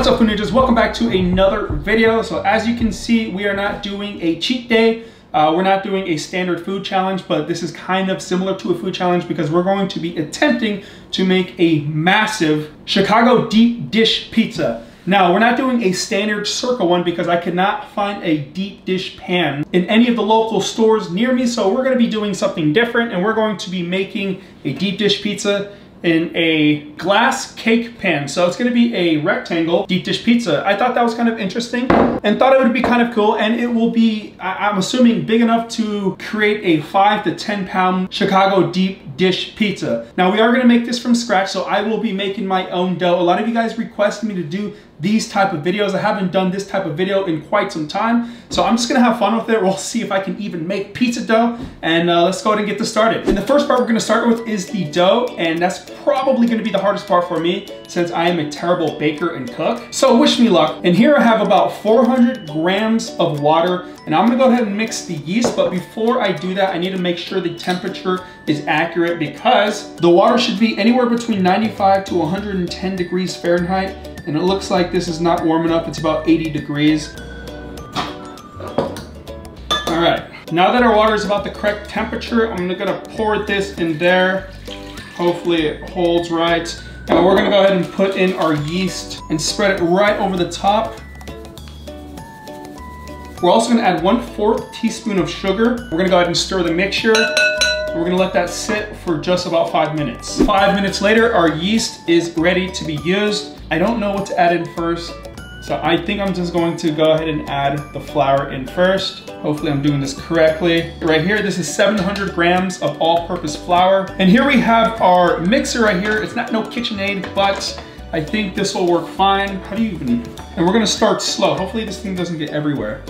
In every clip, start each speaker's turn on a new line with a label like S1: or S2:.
S1: What's up, Food Ninjas? Welcome back to another video. So as you can see, we are not doing a cheat day. We're not doing a standard food challenge, but this is kind of similar to a food challenge because we're going to be attempting to make a massive Chicago deep dish pizza. Now, we're not doing a standard circle one because I could not find a deep dish pan in any of the local stores near me. So we're going to be doing something different, and we're going to be making a deep dish pizza in a glass cake pan. So it's going to be a rectangle deep dish pizza. I thought that was kind of interesting and thought it would be kind of cool, and it will be, I'm assuming, big enough to create a 5 to 10 pound Chicago deep dish pizza. Now, we are going to make this from scratch, so I will be making my own dough. A lot of you guys requested me to do these type of videos. I haven't done this type of video in quite some time, so I'm just gonna have fun with it. We'll see if I can even make pizza dough, and let's go ahead and get this started. And the first part we're gonna start with is the dough, and that's probably gonna be the hardest part for me since I am a terrible baker and cook. So wish me luck. And here I have about 400 grams of water, and I'm gonna go ahead and mix the yeast, but before I do that, I need to make sure the temperature is accurate because the water should be anywhere between 95 to 110 degrees Fahrenheit. And it looks like this is not warm enough. It's about 80 degrees. All right, now that our water is about the correct temperature, I'm gonna pour this in there. Hopefully it holds right. And we're gonna go ahead and put in our yeast and spread it right over the top. We're also gonna add 1/4 teaspoon of sugar. We're gonna go ahead and stir the mixture. We're gonna let that sit for just about 5 minutes. 5 minutes later, our yeast is ready to be used. I don't know what to add in first, so I think I'm just going to go ahead and add the flour in first. Hopefully I'm doing this correctly. Right here, this is 700 grams of all-purpose flour. And here we have our mixer right here. It's not no KitchenAid, but I think this will work fine. How do you even? And we're gonna start slow. Hopefully this thing doesn't get everywhere.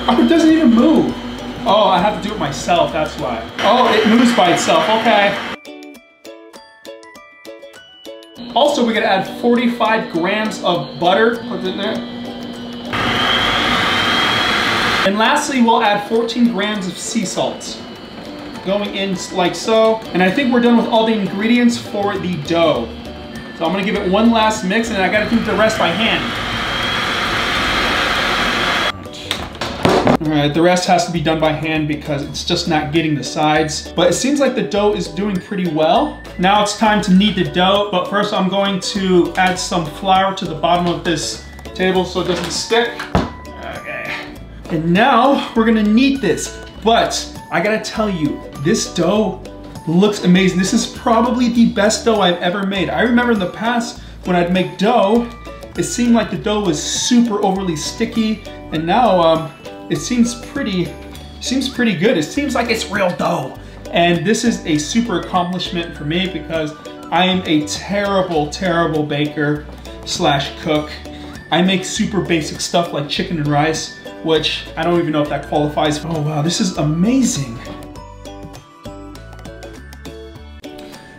S1: Oh, it doesn't even move. Oh, I have to do it myself, that's why. Oh, it moves by itself, okay. Also, we're gonna add 45 grams of butter, put it in there. And lastly, we'll add 14 grams of sea salt. Going in like so. And I think we're done with all the ingredients for the dough. So I'm gonna give it one last mix, and I gotta do the rest by hand. All right, the rest has to be done by hand because it's just not getting the sides. But it seems like the dough is doing pretty well. Now it's time to knead the dough, but first I'm going to add some flour to the bottom of this table so it doesn't stick. Okay. And now we're gonna knead this. But I gotta tell you, this dough looks amazing. This is probably the best dough I've ever made. I remember in the past when I'd make dough, it seemed like the dough was super overly sticky, and now it seems pretty good. It seems like it's real dough. And this is a super accomplishment for me because I am a terrible, terrible baker slash cook. I make super basic stuff like chicken and rice, which I don't even know if that qualifies. Oh wow, this is amazing.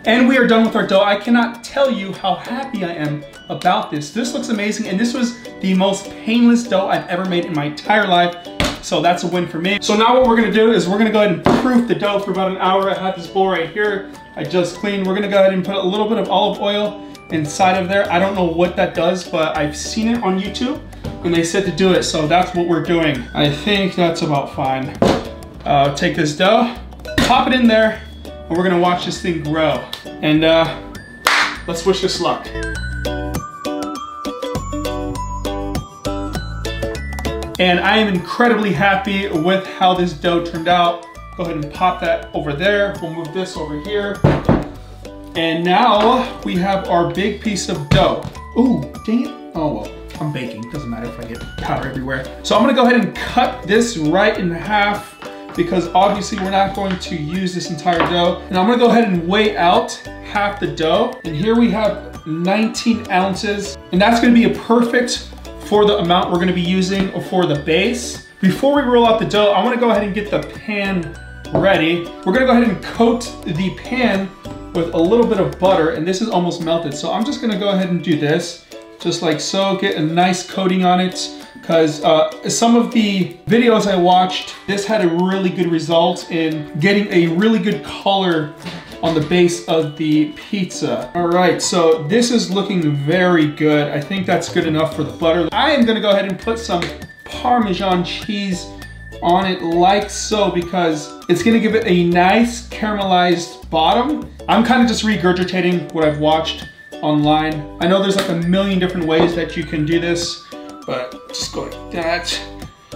S1: And we are done with our dough. I cannot tell you how happy I am about this. This looks amazing, and this was the most painless dough I've ever made in my entire life. So that's a win for me. So now what we're gonna do is we're gonna go ahead and proof the dough for about an hour. I have this bowl right here I just cleaned. We're gonna go ahead and put a little bit of olive oil inside of there. I don't know what that does, but I've seen it on YouTube and they said to do it, so that's what we're doing. I think that's about fine. Take this dough, pop it in there, and we're gonna watch this thing grow. And let's wish us luck. And I am incredibly happy with how this dough turned out. Go ahead and pop that over there. We'll move this over here. And now we have our big piece of dough. Ooh, dang it. Oh well, I'm baking. Doesn't matter if I get powder everywhere. So I'm gonna go ahead and cut this right in half because obviously we're not going to use this entire dough. And I'm gonna go ahead and weigh out half the dough. And here we have 19 ounces. And that's gonna be a perfect for the amount we're gonna be using for the base. Before we roll out the dough, I wanna go ahead and get the pan ready. We're gonna go ahead and coat the pan with a little bit of butter, and this is almost melted. So I'm just gonna go ahead and do this, just like so, get a nice coating on it, because some of the videos I watched, this had a really good result in getting a really good color on the base of the pizza. All right, so this is looking very good. I think that's good enough for the butter. I am gonna go ahead and put some Parmesan cheese on it like so, because it's gonna give it a nice caramelized bottom. I'm kind of just regurgitating what I've watched online. I know there's like a million different ways that you can do this, but just go like that.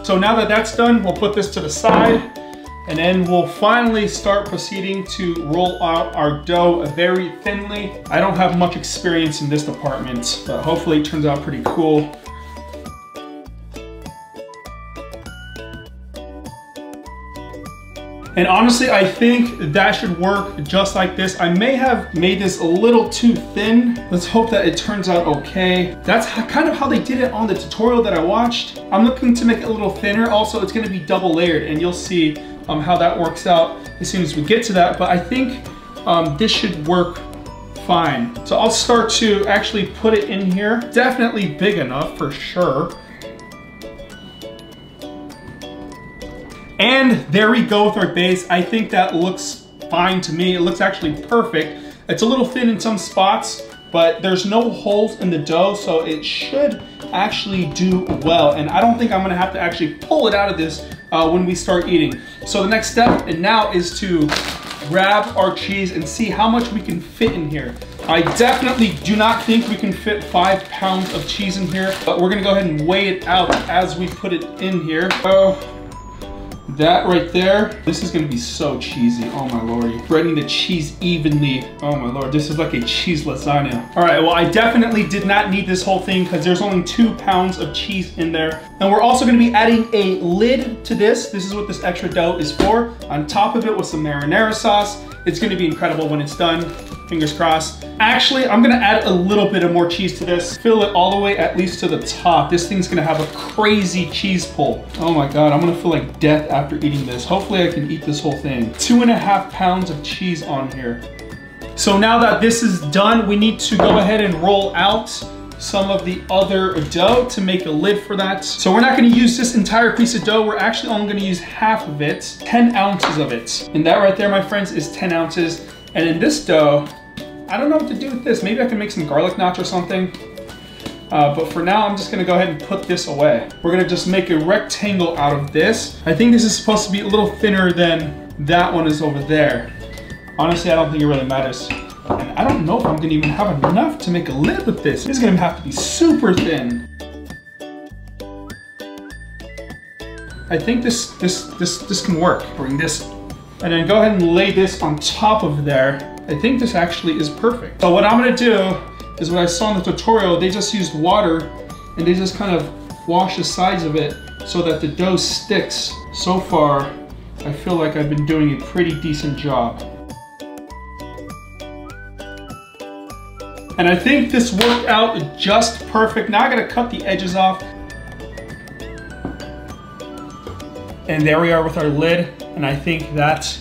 S1: So now that that's done, we'll put this to the side, and then we'll finally start proceeding to roll out our dough very thinly. I don't have much experience in this department, but hopefully it turns out pretty cool. And honestly, I think that should work just like this. I may have made this a little too thin. Let's hope that it turns out okay. That's kind of how they did it on the tutorial that I watched. I'm looking to make it a little thinner. Also, it's gonna be double layered, and you'll see how that works out as soon as we get to that. But I think this should work fine. So I'll start to actually put it in here. Definitely big enough for sure. And there we go with our base. I think that looks fine to me. It looks actually perfect. It's a little thin in some spots, but there's no holes in the dough, so it should actually do well. And I don't think I'm gonna have to actually pull it out of this when we start eating. So the next step and now is to grab our cheese and see how much we can fit in here. I definitely do not think we can fit 5 pounds of cheese in here, but we're gonna go ahead and weigh it out as we put it in here. So, that right there, this is gonna be so cheesy. Oh my lordy. Spreading the cheese evenly. Oh my lord, this is like a cheese lasagna. All right, well, I definitely did not need this whole thing because there's only 2 pounds of cheese in there. And we're also gonna be adding a lid to this. This is what this extra dough is for. On top of it with some marinara sauce. It's gonna be incredible when it's done. Fingers crossed. Actually, I'm gonna add a little bit of more cheese to this. Fill it all the way at least to the top. This thing's gonna have a crazy cheese pull. Oh my God, I'm gonna feel like death after eating this. Hopefully I can eat this whole thing. 2.5 pounds of cheese on here. So now that this is done, we need to go ahead and roll out some of the other dough to make a lid for that. So we're not gonna use this entire piece of dough. We're actually only gonna use half of it, 10 ounces of it. And that right there, my friends, is 10 ounces. And in this dough, I don't know what to do with this. Maybe I can make some garlic knots or something. But for now, I'm just gonna go ahead and put this away. We're gonna just make a rectangle out of this. I think this is supposed to be a little thinner than that one is over there. Honestly, I don't think it really matters. And I don't know if I'm gonna even have enough to make a lid with this. This is gonna have to be super thin. I think this can work. Bring this, and then go ahead and lay this on top of there. I think this actually is perfect. So what I'm gonna do is what I saw in the tutorial. They just used water and they just kind of wash the sides of it so that the dough sticks. So far, I feel like I've been doing a pretty decent job. And I think this worked out just perfect. Now I gotta cut the edges off. And there we are with our lid. And I think that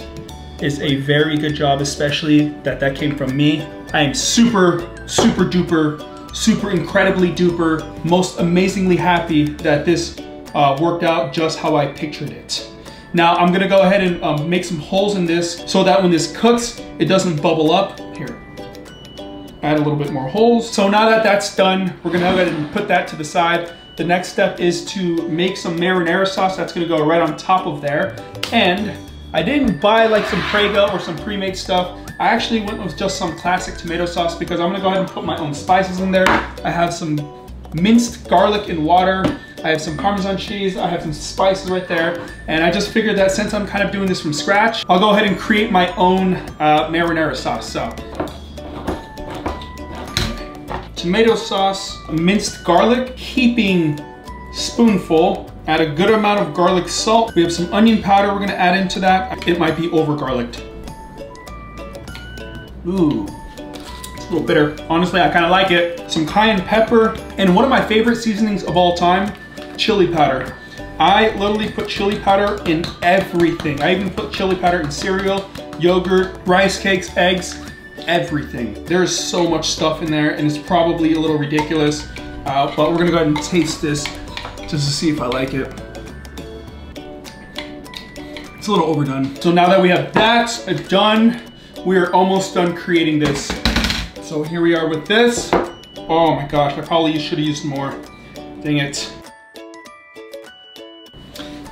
S1: is a very good job, especially that came from me. I am super, super duper, super incredibly duper, most amazingly happy that this worked out just how I pictured it. Now I'm gonna go ahead and make some holes in this so that when this cooks, it doesn't bubble up. Here, add a little bit more holes. So now that that's done, we're gonna go ahead and put that to the side. The next step is to make some marinara sauce. That's gonna go right on top of there. And I didn't buy like some Prego or some pre-made stuff. I actually went with just some classic tomato sauce because I'm gonna go ahead and put my own spices in there. I have some minced garlic and water. I have some Parmesan cheese. I have some spices right there. And I just figured that since I'm kind of doing this from scratch, I'll go ahead and create my own marinara sauce. So, tomato sauce, minced garlic, heaping spoonful. Add a good amount of garlic salt. We have some onion powder we're gonna add into that. It might be over garlicked. Ooh, it's a little bitter. Honestly, I kind of like it. Some cayenne pepper, and one of my favorite seasonings of all time, chili powder. I literally put chili powder in everything. I even put chili powder in cereal, yogurt, rice cakes, eggs, everything. There's so much stuff in there, and it's probably a little ridiculous, but we're gonna go ahead and taste this just to see if I like it. It's a little overdone. So now that we have that done, we are almost done creating this. So here we are with this. Oh my gosh, I probably should have used more. Dang it.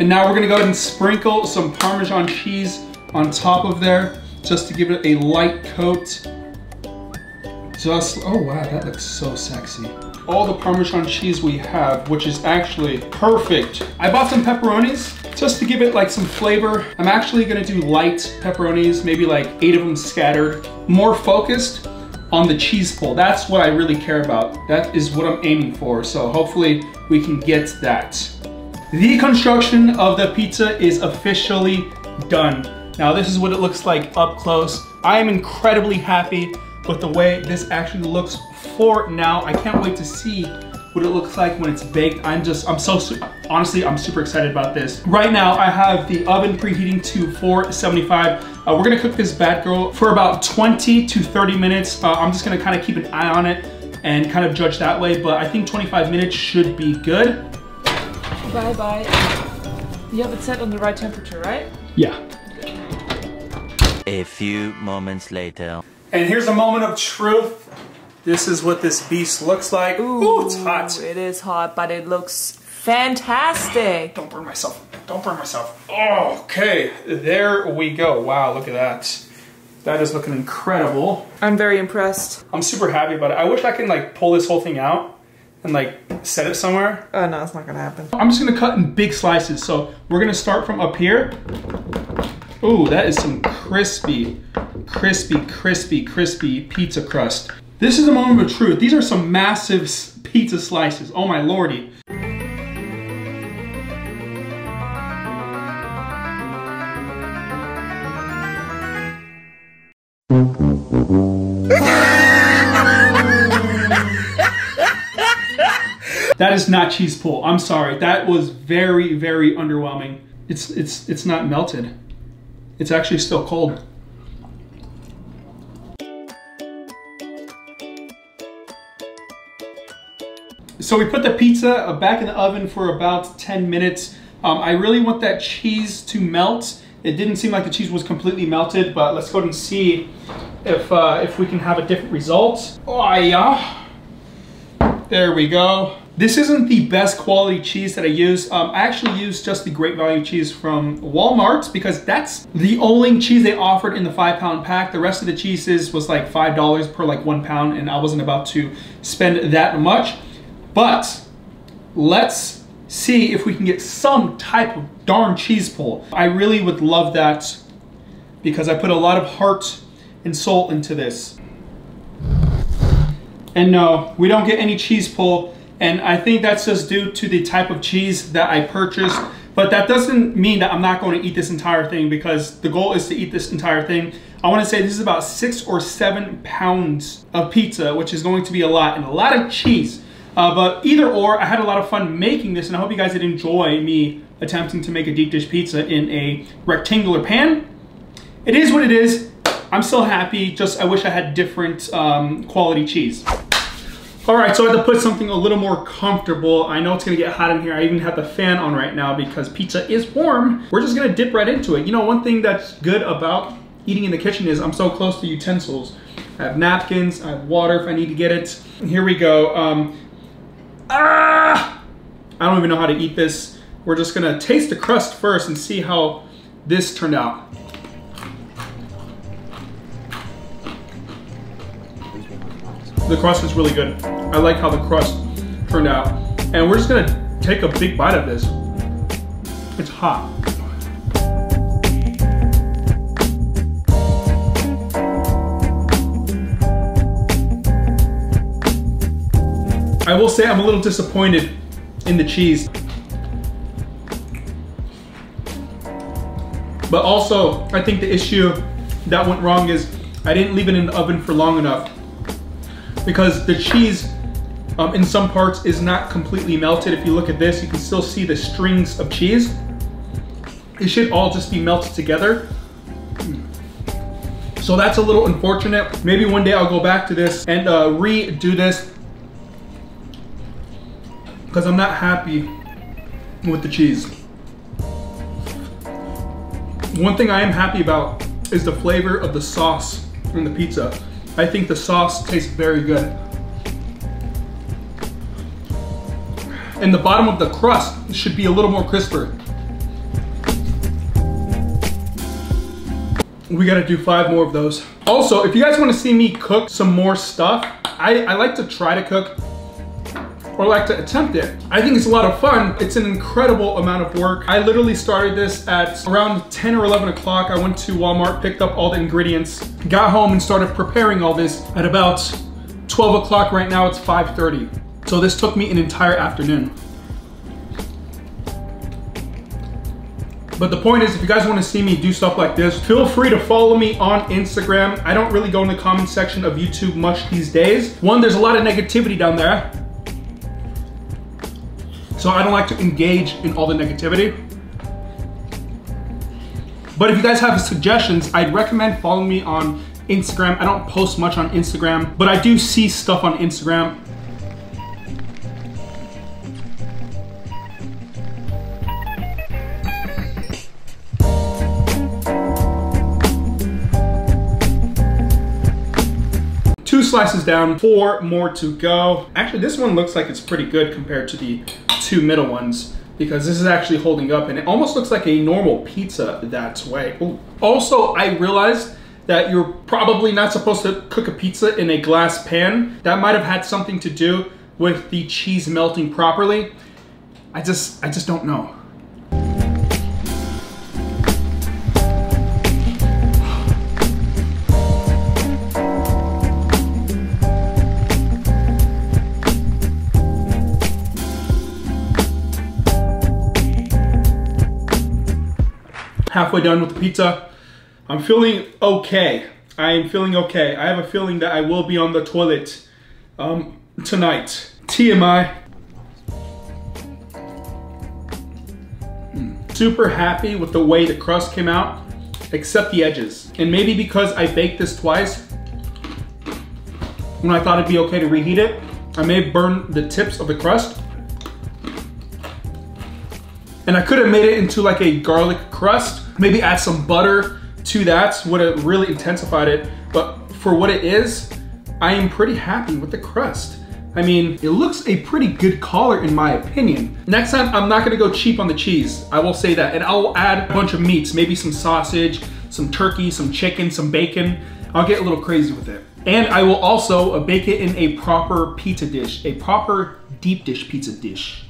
S1: And now we're gonna go ahead and sprinkle some Parmesan cheese on top of there, just to give it a light coat. Oh wow, that looks so sexy. All the Parmesan cheese we have, which is actually perfect. I bought some pepperonis just to give it like some flavor. I'm actually gonna do light pepperonis, maybe like 8 of them scattered, more focused on the cheese pull. That's what I really care about. That is what I'm aiming for. So hopefully we can get that. The construction of the pizza is officially done. Now this is what it looks like up close. I am incredibly happy with the way this actually looks for now. I can't wait to see what it looks like when it's baked. Honestly, I'm super excited about this. Right now, I have the oven preheating to 475. We're gonna cook this bad girl for about 20 to 30 minutes. I'm just gonna kind of keep an eye on it and kind of judge that way, but I think 25 minutes should be good.
S2: Bye. You have it set on the right temperature, right?
S1: Yeah.
S3: A few moments later.
S1: And here's a moment of truth. This is what this beast looks like. Ooh, it's hot.
S2: It is hot, but it looks fantastic.
S1: Don't burn myself. Don't burn myself. Oh, okay, there we go. Wow, look at that. That is looking incredible.
S2: I'm very impressed.
S1: I'm super happy about it. I wish I could like pull this whole thing out and like set it somewhere.
S2: Oh no, it's not gonna happen.
S1: I'm just gonna cut in big slices. So we're gonna start from up here. Ooh, that is some crispy pizza crust. This is a moment of truth. These are some massive pizza slices. Oh my lordy. That is not cheese pull. I'm sorry. That was very, very underwhelming. It's not melted. It's actually still cold. So we put the pizza back in the oven for about 10 minutes. I really want that cheese to melt. It didn't seem like the cheese was completely melted, but let's go ahead and see if we can have a different result. Oh yeah, there we go. This isn't the best quality cheese that I use. I actually used just the Great Value cheese from Walmart because that's the only cheese they offered in the 5-pound pack. The rest of the cheeses was like $5 per like 1 pound, and I wasn't about to spend that much. But let's see if we can get some type of darn cheese pull. I really would love that because I put a lot of heart and soul into this. And no, we don't get any cheese pull. And I think that's just due to the type of cheese that I purchased. But that doesn't mean that I'm not going to eat this entire thing, because the goal is to eat this entire thing. I want to say this is about 6 or 7 pounds of pizza, which is going to be a lot, and a lot of cheese. But either or, I had a lot of fun making this, and I hope you guys did enjoy me attempting to make a deep dish pizza in a rectangular pan. It is what it is. I'm still happy, just I wish I had different quality cheese. All right, so I had to put something a little more comfortable. I know it's gonna get hot in here. I even have the fan on right now because pizza is warm. We're just gonna dip right into it. You know, one thing that's good about eating in the kitchen is I'm so close to utensils. I have napkins, I have water if I need to get it. Here we go. I don't even know how to eat this. We're just gonna taste the crust first and see how this turned out. The crust is really good. I like how the crust turned out. And we're just gonna take a big bite of this. It's hot. I will say I'm a little disappointed in the cheese. But also, I think the issue that went wrong is I didn't leave it in the oven for long enough, because the cheese in some parts is not completely melted. If you look at this, you can still see the strings of cheese. It should all just be melted together. So that's a little unfortunate. Maybe one day I'll go back to this and redo this, because I'm not happy with the cheese. One thing I am happy about is the flavor of the sauce in the pizza. I think the sauce tastes very good. And the bottom of the crust should be a little more crisper. We gotta do 5 more of those. Also, if you guys wanna see me cook some more stuff, I like to try to cook or like to attempt it. I think it's a lot of fun. It's an incredible amount of work. I literally started this at around 10 or 11 o'clock. I went to Walmart, picked up all the ingredients, got home and started preparing all this at about 12 o'clock. Right now it's 5:30. So this took me an entire afternoon. But the point is, if you guys want to see me do stuff like this, feel free to follow me on Instagram. I don't really go in the comment section of YouTube much these days. One, there's a lot of negativity down there. So I don't like to engage in all the negativity. But if you guys have suggestions, I'd recommend following me on Instagram. I don't post much on Instagram, but I do see stuff on Instagram. Two slices down, 4 more to go. Actually, this one looks like it's pretty good compared to the 2 middle ones, because this is actually holding up and it almost looks like a normal pizza that way. Ooh. Also, I realized that you're probably not supposed to cook a pizza in a glass pan. That might have had something to do with the cheese melting properly. I just don't know. Halfway done with the pizza. I'm feeling okay. I am feeling okay. I have a feeling that I will be on the toilet tonight. TMI. Super happy with the way the crust came out, except the edges. And maybe because I baked this twice, when I thought it'd be okay to reheat it, I may have burned the tips of the crust. And I could have made it into like a garlic crust, maybe add some butter to that, would have really intensified it. But for what it is, I am pretty happy with the crust. I mean, it looks a pretty good color in my opinion. Next time, I'm not gonna go cheap on the cheese, I will say that. And I'll add a bunch of meats, maybe some sausage, some turkey, some chicken, some bacon. I'll get a little crazy with it. And I will also bake it in a proper pizza dish, a proper deep dish pizza dish.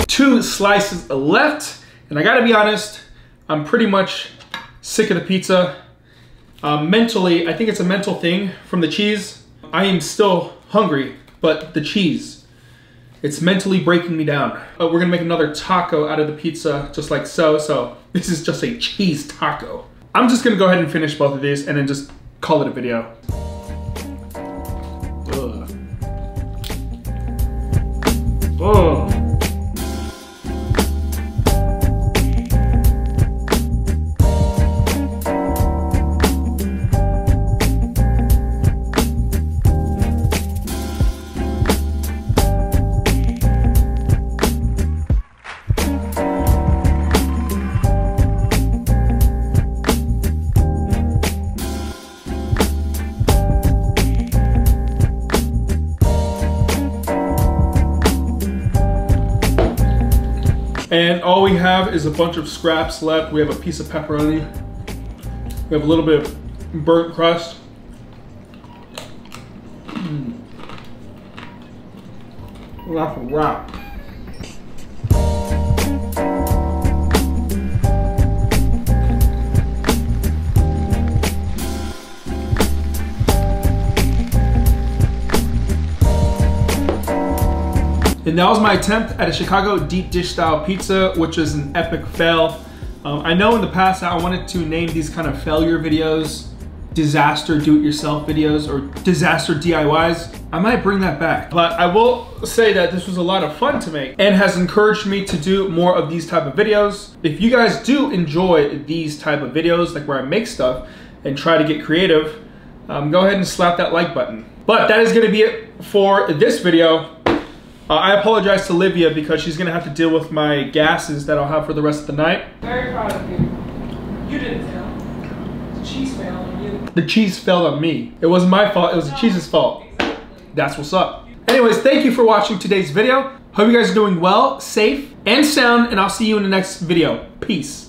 S1: Two slices left, and I gotta be honest, I'm pretty much sick of the pizza. Mentally, I think it's a mental thing from the cheese. I am still hungry, but the cheese, it's mentally breaking me down. We're gonna make another taco out of the pizza, just like so. So this is just a cheese taco. I'm just gonna go ahead and finish both of these and then just call it a video. Ugh. Oh. And all we have is a bunch of scraps left. We have a piece of pepperoni. We have a little bit of burnt crust. That's a wrap. And that was my attempt at a Chicago deep dish style pizza, which was an epic fail. I know in the past I wanted to name these kind of failure videos, disaster do-it-yourself videos, or disaster DIYs. I might bring that back. But I will say that this was a lot of fun to make and has encouraged me to do more of these type of videos. If you guys do enjoy these type of videos, like where I make stuff and try to get creative, go ahead and slap that like button. But that is gonna be it for this video. I apologize to Livia because she's gonna have to deal with my gases that I'll have for the rest of the night.
S2: Very proud of you. You didn't fail. The cheese failed on you.
S1: The cheese fell on me. It wasn't my fault, it was the cheese's fault.
S2: Exactly.
S1: That's what's up. Anyways, thank you for watching today's video. Hope you guys are doing well, safe, and sound, and I'll see you in the next video. Peace.